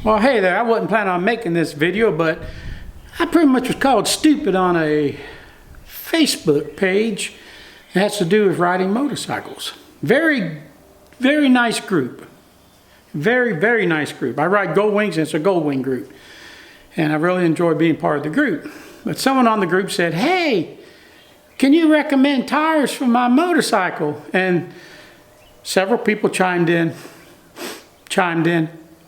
Well, hey there, I wasn't planning on making this video, but I pretty much was called stupid on a Facebook page. It has to do with riding motorcycles. Very, very nice group. Very, very nice group. I ride Gold Wings, and it's a Gold Wing group. And I really enjoy being part of the group. But someone on the group said, hey, can you recommend tires for my motorcycle? And several people chimed in.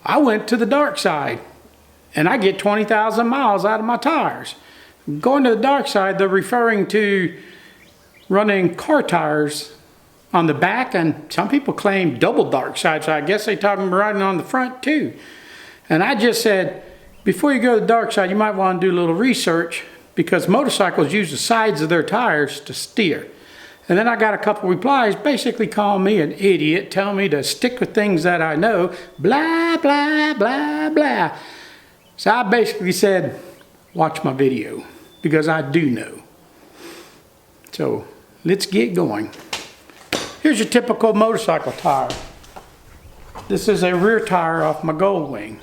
I went to the dark side, and I get 20,000 miles out of my tires. Going to the dark side, they're referring to running car tires on the back, and some people claim double dark side, so I guess they're talking about riding on the front too. And I just said, before you go to the dark side, you might want to do a little research, because motorcycles use the sides of their tires to steer. And then I got a couple replies basically calling me an idiot, telling me to stick with things that I know, blah, blah, blah, blah. So I basically said, watch my video, because I do know. So let's get going. Here's your typical motorcycle tire. This is a rear tire off my Gold Wing.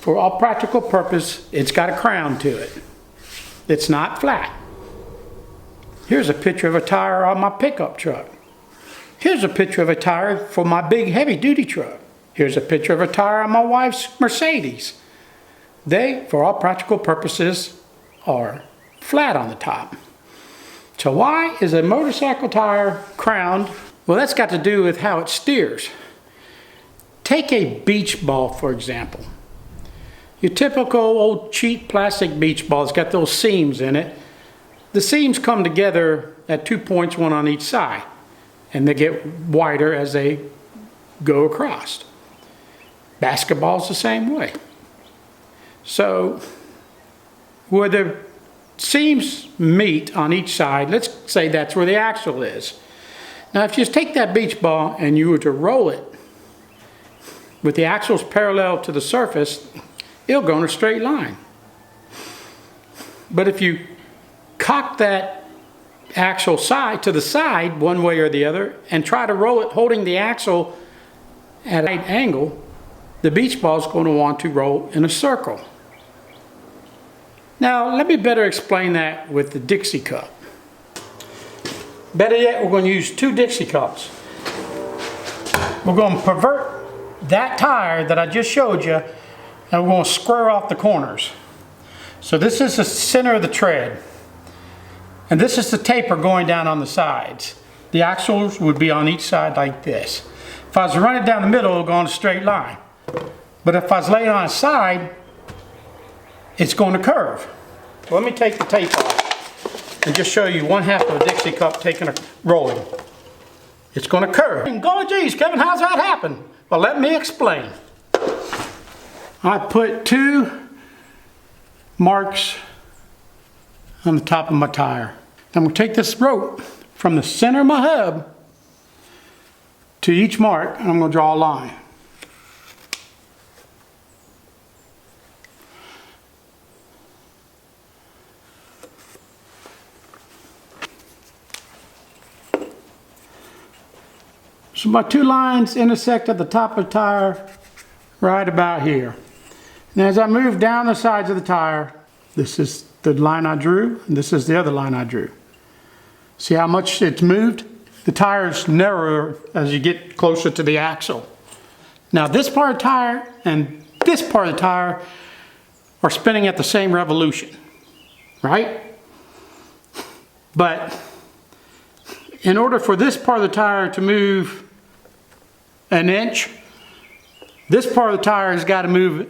For all practical purpose, it's got a crown to it. It's not flat. Here's a picture of a tire on my pickup truck. Here's a picture of a tire for my big heavy duty truck. Here's a picture of a tire on my wife's Mercedes. They, for all practical purposes, are flat on the top. So why is a motorcycle tire crowned? Well, that's got to do with how it steers. Take a beach ball, for example. Your typical old cheap plastic beach ball has got those seams in it. The seams come together at 2 points, one on each side, and they get wider as they go across. Basketball's the same way. So where the seams meet on each side, let's say that's where the axle is. Now if you just take that beach ball and you were to roll it with the axles parallel to the surface, it'll go in a straight line. But if you cock that axle side to the side one way or the other and try to roll it holding the axle at a right angle, the beach ball is going to want to roll in a circle. Now let me better explain that with the Dixie cup. Better yet, we're going to use 2 Dixie cups. We're going to pervert that tire that I just showed you, and we're going to square off the corners. So this is the center of the tread, and this is the taper going down on the sides. The axles would be on each side like this. If I was to run it down the middle, it would go on a straight line. But if I was laying on a side, it's going to curve. Let me take the tape off and just show you 1/2 of a Dixie cup taking a rolling. It's going to curve. And go, geez, Kevin, how's that happen? Well, let me explain. I put 2 marks on the top of my tire. I'm going to take this rope from the center of my hub to each mark, and I'm going to draw a line. So my 2 lines intersect at the top of the tire right about here. And as I move down the sides of the tire, this is the line I drew, and this is the other line I drew. See how much it's moved? The tire is narrower as you get closer to the axle. Now this part of the tire and this part of the tire are spinning at the same revolution, right? But in order for this part of the tire to move an inch, this part of the tire has got to move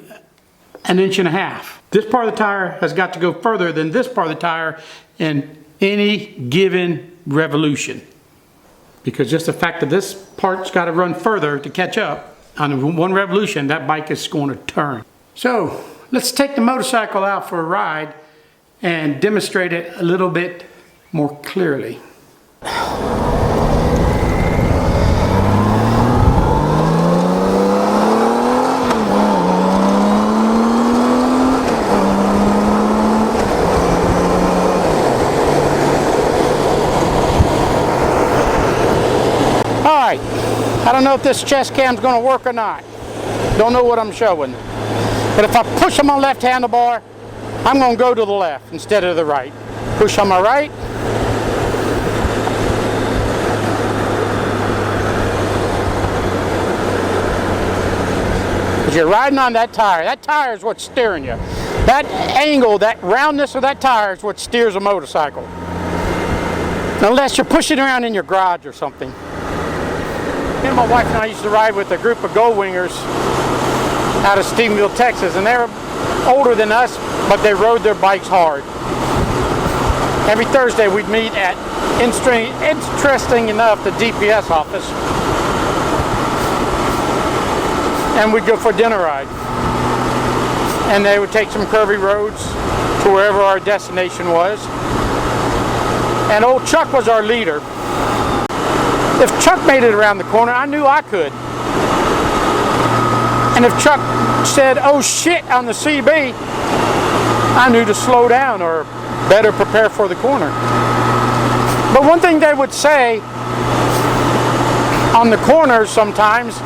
1.5 inches. This part of the tire has got to go further than this part of the tire in any given revolution. Because just the fact that this part's got to run further to catch up, on 1 revolution, that bike is going to turn. So let's take the motorcycle out for a ride and demonstrate it a little bit more clearly. I don't know if this chest cam's going to work or not. Don't know what I'm showing. But if I push on my left handlebar, I'm going to go to the left instead of the right. Push on my right. As you're riding on that tire is what's steering you. That angle, that roundness of that tire is what steers a motorcycle. Unless you're pushing around in your garage or something. You know, my wife and I used to ride with a group of gold wingers out of Stephenville, Texas, and they were older than us, but they rode their bikes hard. Every Thursday we'd meet at, interesting enough, the DPS office, and we'd go for a dinner ride. And they would take some curvy roads to wherever our destination was. And old Chuck was our leader. If Chuck made it around the corner, I knew I could. And if Chuck said, "Oh shit," on the CB, I knew to slow down or better prepare for the corner. But one thing they would say on the corners sometimes,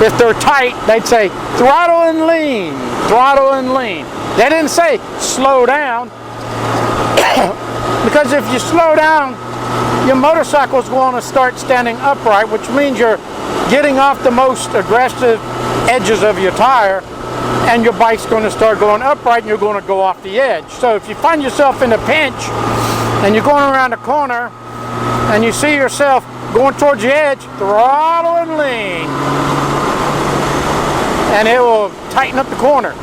if they're tight, they'd say, "Throttle and lean, throttle and lean." They didn't say, "Slow down." Because if you slow down, your motorcycle is going to start standing upright, which means you're getting off the most aggressive edges of your tire, and your bike's going to start going upright and you're going to go off the edge. So if you find yourself in a pinch and you're going around a corner and you see yourself going towards the edge, throttle and lean, and it will tighten up the corner.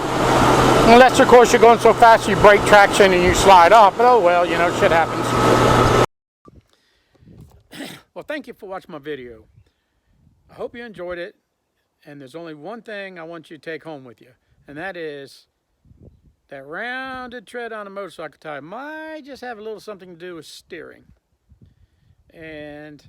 Unless, of course, you're going so fast you break traction and you slide off. But oh well, you know, shit happens. Well, thank you for watching my video. I hope you enjoyed it. And there's only one thing I want you to take home with you. And that is that rounded tread on a motorcycle tire might just have a little something to do with steering. And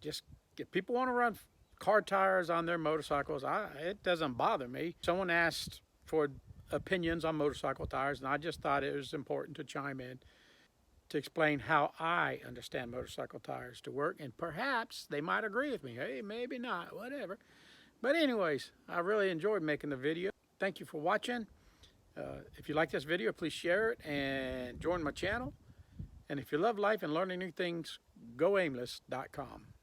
just if people want to run car tires on their motorcycles, it doesn't bother me. Someone asked for opinions on motorcycle tires, and I just thought it was important to chime in to explain how I understand motorcycle tires to work, and perhaps they might agree with me. Hey, maybe not, whatever. But anyways, I really enjoyed making the video. Thank you for watching. If you like this video, please share it and join my channel. And if you love life and learning new things, go aimless.com.